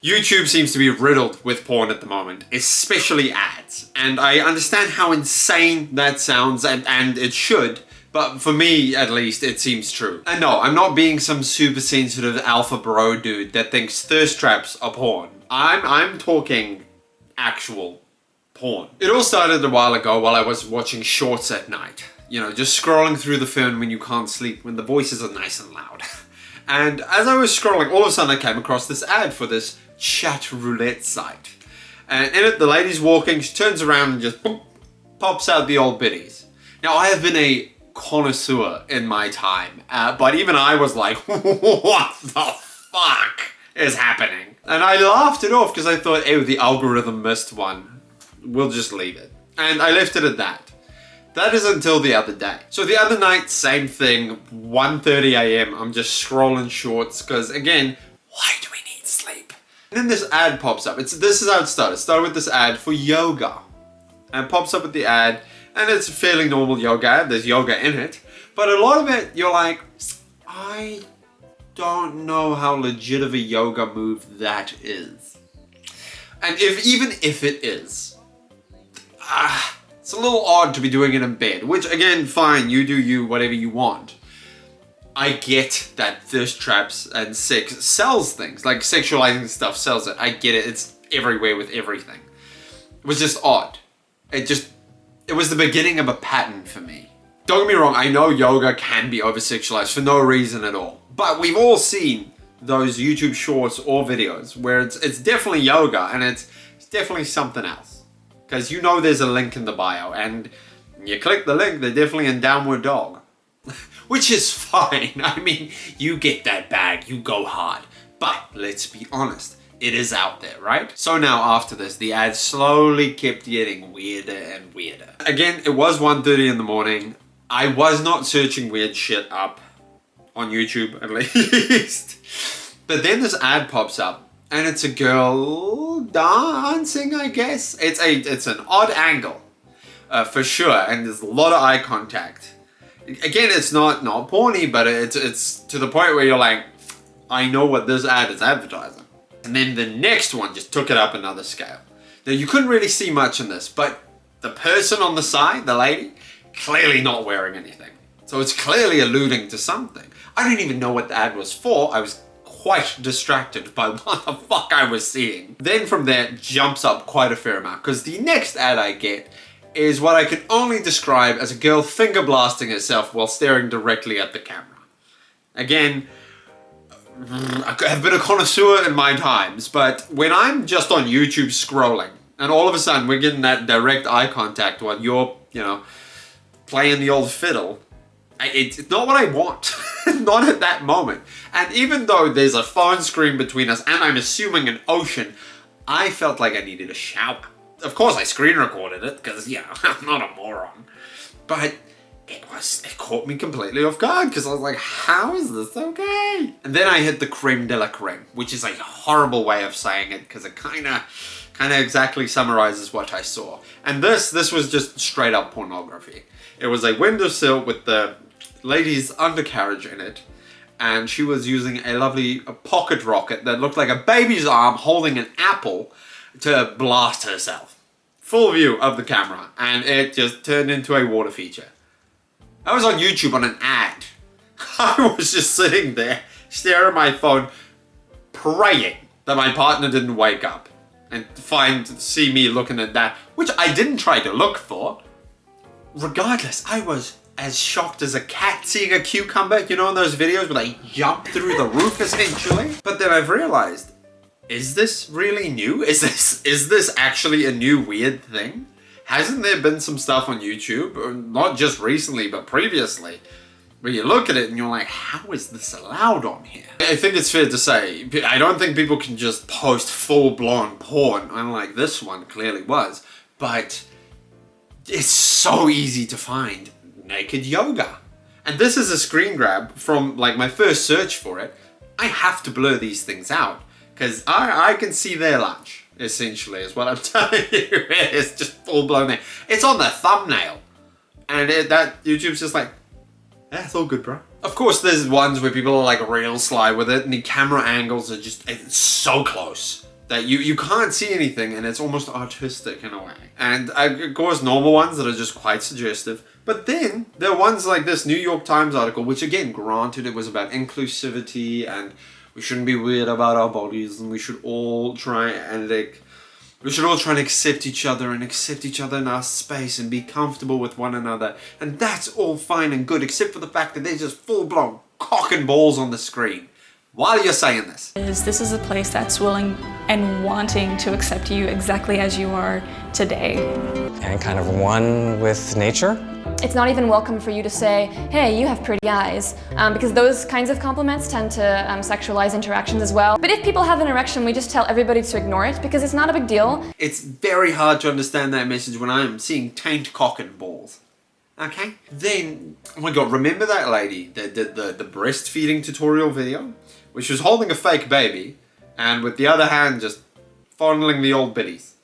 YouTube seems to be riddled with porn at the moment, especially ads. And I understand how insane that sounds, and it should, but for me, at least, it seems true. And no, I'm not being some super sensitive alpha bro dude that thinks thirst traps are porn. I'm talking actual porn. It all started a while ago while I was watching shorts at night. You know, just scrolling through the phone when you can't sleep, when the voices are nice and loud. And as I was scrolling, all of a sudden I came across this ad for this chat roulette site. And in it, the lady's walking, she turns around and just boop, pops out the old biddies. Now, I have been a connoisseur in my time, but even I was like, what the fuck is happening? And I laughed it off because I thought, oh, the algorithm missed one. We'll just leave it. And I left it at that. That is until the other day. So the other night, same thing, 1:30 a.m. I'm just scrolling shorts because, again, why do we need sleep? And then this ad pops up. This is how it started. It started with this ad for yoga. And it pops up with the ad, and it's a fairly normal yoga ad. There's yoga in it. But a lot of it, you're like, I don't know how legit of a yoga move that is. And even if it is, it's a little odd to be doing it in bed, which again, fine, you do you, whatever you want. I get that thirst traps and sex sells things, like sexualizing stuff sells it. I get it, it's everywhere with everything. It was just odd. It was the beginning of a pattern for me. Don't get me wrong, I know yoga can be over-sexualized for no reason at all. But we've all seen those YouTube shorts or videos where it's definitely yoga and it's definitely something else. Because you know there's a link in the bio, and you click the link, they're definitely in downward dog. Which is fine. I mean, you get that bag, you go hard. But let's be honest, it is out there, right? So now after this, the ad slowly kept getting weirder and weirder. Again, it was 1:30 in the morning. I was not searching weird shit up on YouTube, at least. But then this ad pops up. And it's a girl dancing, I guess. It's an odd angle, for sure. And there's a lot of eye contact. Again, it's not porny, but it's to the point where you're like, I know what this ad is advertising. And then the next one just took it up another scale. Now, you couldn't really see much in this, but the person on the side, the lady, clearly not wearing anything. So it's clearly alluding to something. I didn't even know what the ad was for. I was quite distracted by what the fuck I was seeing. Then from there, it jumps up quite a fair amount, because the next ad I get is what I can only describe as a girl finger blasting herself while staring directly at the camera. Again, I have been a connoisseur in my times, but when I'm just on YouTube scrolling, and all of a sudden we're getting that direct eye contact while you're, playing the old fiddle, it's not what I want. Not at that moment. And even though there's a phone screen between us and I'm assuming an ocean, I felt like I needed a shower. Of course I screen recorded it because, I'm not a moron. But it caught me completely off guard because I was like, how is this okay? And then I hit the creme de la creme, which is a horrible way of saying it because it kind of exactly summarizes what I saw. And this was just straight up pornography. It was a windowsill with the lady's undercarriage in it, and she was using a lovely pocket rocket that looked like a baby's arm holding an apple to blast herself. Full view of the camera, and it just turned into a water feature. I was on YouTube on an ad. I was just sitting there, staring at my phone, praying that my partner didn't wake up and see me looking at that, which I didn't try to look for. Regardless, I was as shocked as a cat seeing a cucumber, in those videos where they jump through the roof, essentially. But then I've realized, is this really new? Is this actually a new weird thing? Hasn't there been some stuff on YouTube, not just recently, but previously, where you look at it and you're like, how is this allowed on here? I think it's fair to say, I don't think people can just post full-blown porn, unlike this one clearly was, but it's so easy to find naked yoga. And this is a screen grab from my first search for it. I have to blur these things out because I can see their lunch, essentially, is what I'm telling you. It's just full blown there. It's on the thumbnail. And that YouTube's just like, it's all good, bro. Of course, there's ones where people are real sly with it and the camera angles are just, it's so close. that you can't see anything and it's almost artistic in a way. And of course normal ones that are just quite suggestive. But then there are ones like this New York Times article, which again, granted it was about inclusivity and we shouldn't be weird about our bodies and we should all try and accept each other and accept each other in our space and be comfortable with one another. And that's all fine and good, except for the fact that they're just full-blown cock and balls on the screen while you're saying this. This is a place that's willing and wanting to accept you exactly as you are today. And kind of one with nature. It's not even welcome for you to say, hey, you have pretty eyes, because those kinds of compliments tend to sexualize interactions as well. But if people have an erection, we just tell everybody to ignore it because it's not a big deal. It's very hard to understand that message when I'm seeing taint cock and balls. Okay? Then, oh my god, remember that lady that did the breastfeeding tutorial video? Where she was holding a fake baby and with the other hand just fondling the old biddies.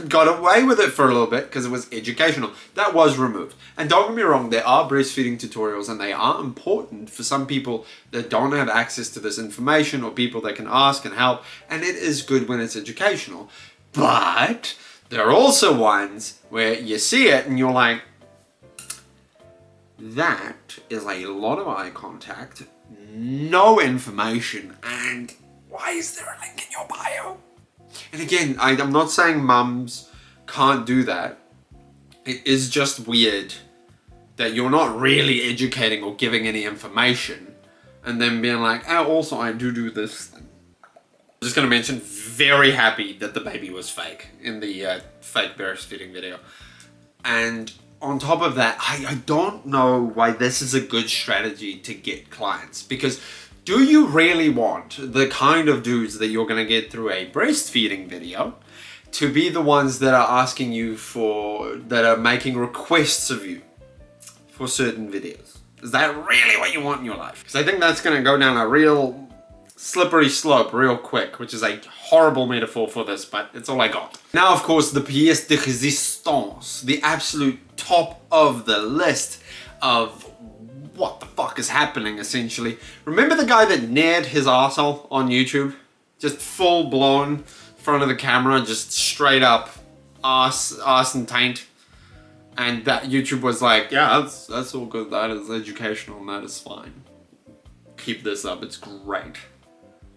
Got away with it for a little bit because it was educational. That was removed. And don't get me wrong, there are breastfeeding tutorials and they are important for some people that don't have access to this information or people that can ask and help. And it is good when it's educational. But there are also ones where you see it and you're like, that is a lot of eye contact, no information, and why is there a link in your bio? And again, I'm not saying mums can't do that. It is just weird that you're not really educating or giving any information and then being like, oh, also I do this thing. I'm just going to mention, very happy that the baby was fake in the fake breastfeeding video. And on top of that, I don't know why this is a good strategy to get clients, because do you really want the kind of dudes that you're going to get through a breastfeeding video to be the ones that are asking you that are making requests of you for certain videos? Is that really what you want in your life? Because I think that's going to go down a real slippery slope real quick, which is a horrible metaphor for this, but it's all I got. Now, of course, the pièce de résistance, the absolute top of the list of what the fuck is happening, essentially. Remember the guy that nared his arsehole on YouTube? Just full blown front of the camera, just straight up arse and taint. And that YouTube was like, yeah, that's all good, that is educational and that is fine. Keep this up, it's great.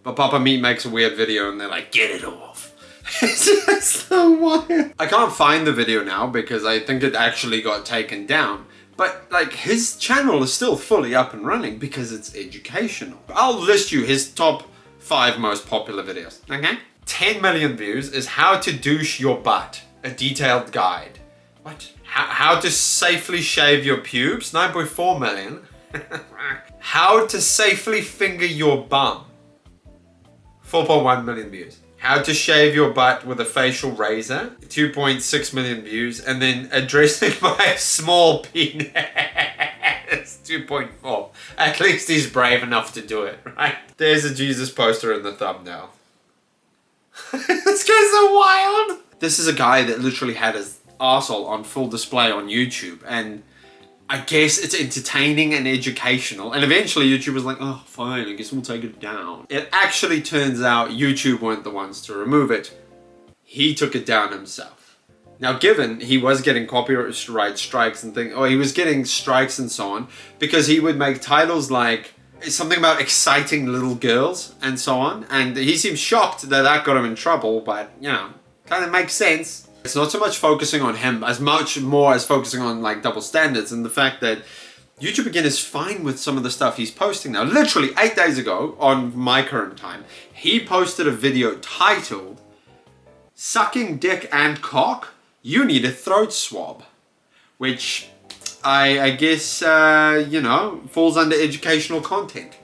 But Papa Meat makes a weird video and they're like, get it off. It's just so wild. I can't find the video now because I think it actually got taken down. But like, his channel is still fully up and running because it's educational. I'll list you his top 5 most popular videos, okay? 10 million views is how to douche your butt, a detailed guide. What? How to safely shave your pubes, 9.4 million. How to safely finger your bum, 4.1 million views. How to shave your butt with a facial razor, 2.6 million views. And then addressing my small penis, 2.4. At least he's brave enough to do it, right? There's a Jesus poster in the thumbnail. This guy's so wild. This is a guy that literally had his arsehole on full display on YouTube, and I guess it's entertaining and educational, and eventually YouTube was like, oh fine, I guess we'll take it down. It actually turns out YouTube weren't the ones to remove it. He took it down himself. Now, given he was getting copyright strikes and things, or he was getting strikes and so on, because he would make titles like something about exciting little girls and so on, and he seems shocked that that got him in trouble, but you know, kind of makes sense. It's not so much focusing on him as much more as focusing on like double standards and the fact that YouTube again is fine with some of the stuff he's posting now. Literally 8 days ago on my current time, he posted a video titled "Sucking Dick and Cock, You Need a Throat Swab," which I guess, you know, falls under educational content.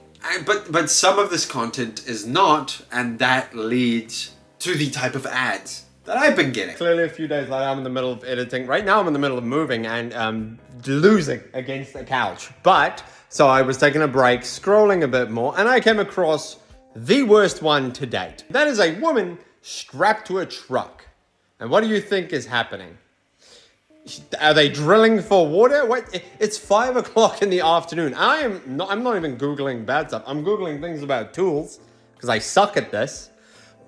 But some of this content is not, and that leads to the type of ads that I've been getting. Clearly a few days later, I'm in the middle of editing. Right now I'm in the middle of moving and losing against the couch. But, so I was taking a break, scrolling a bit more, and I came across the worst one to date. That is a woman strapped to a truck. And what do you think is happening? Are they drilling for water? Wait, it's 5 o'clock in the afternoon. I'm not even Googling bad stuff. I'm Googling things about tools, because I suck at this.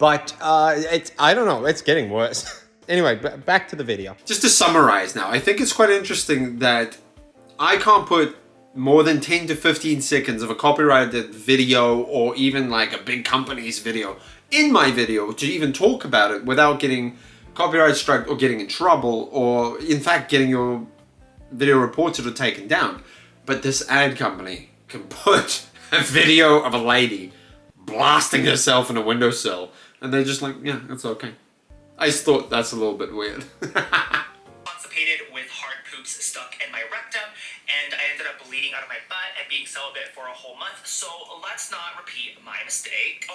But I don't know, it's getting worse. Anyway, back to the video. Just to summarize now, I think it's quite interesting that I can't put more than 10 to 15 seconds of a copyrighted video or even like a big company's video in my video to even talk about it without getting copyright struck or getting in trouble or in fact getting your video reported or taken down. But this ad company can put a video of a lady blasting herself in a windowsill and they're just like, yeah, it's okay. I just thought that's a little bit weird. Constipated with hard poops stuck in my rectum, and I ended up bleeding out of my butt and being celibate for a whole month, so let's not repeat my mistake.